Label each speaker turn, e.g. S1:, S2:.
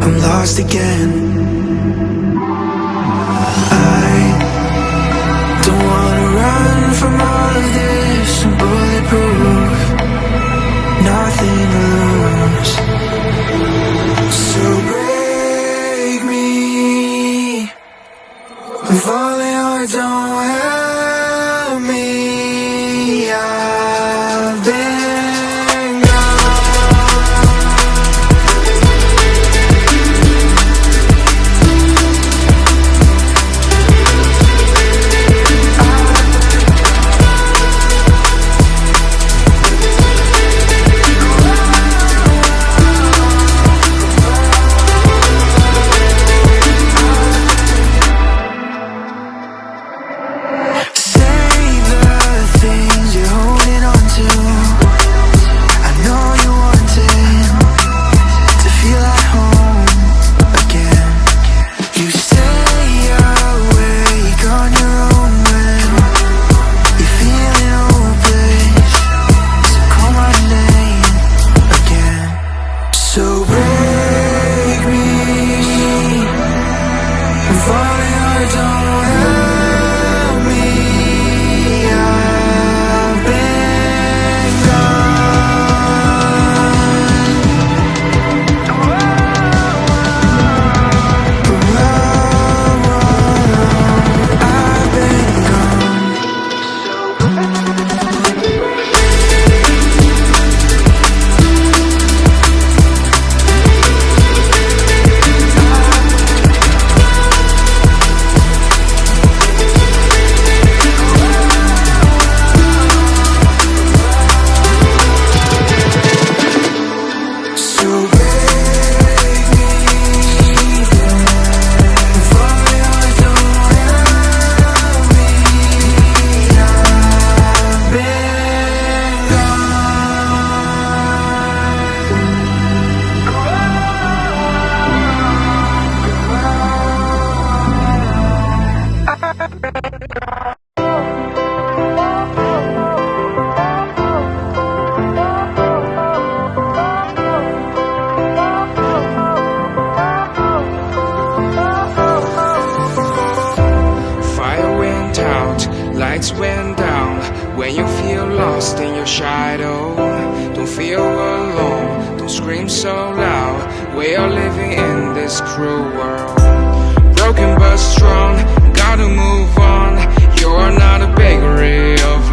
S1: I'm lost again. I don't wanna run from all of this. I'm bulletproof, nothing to lose. So break me. I'm falling hard, don't help me. I've been
S2: lights went down. When you feel lost in your shadow, don't feel alone, don't scream so loud. We are living in this cruel world, broken but strong, gotta move on. You're not a bakery of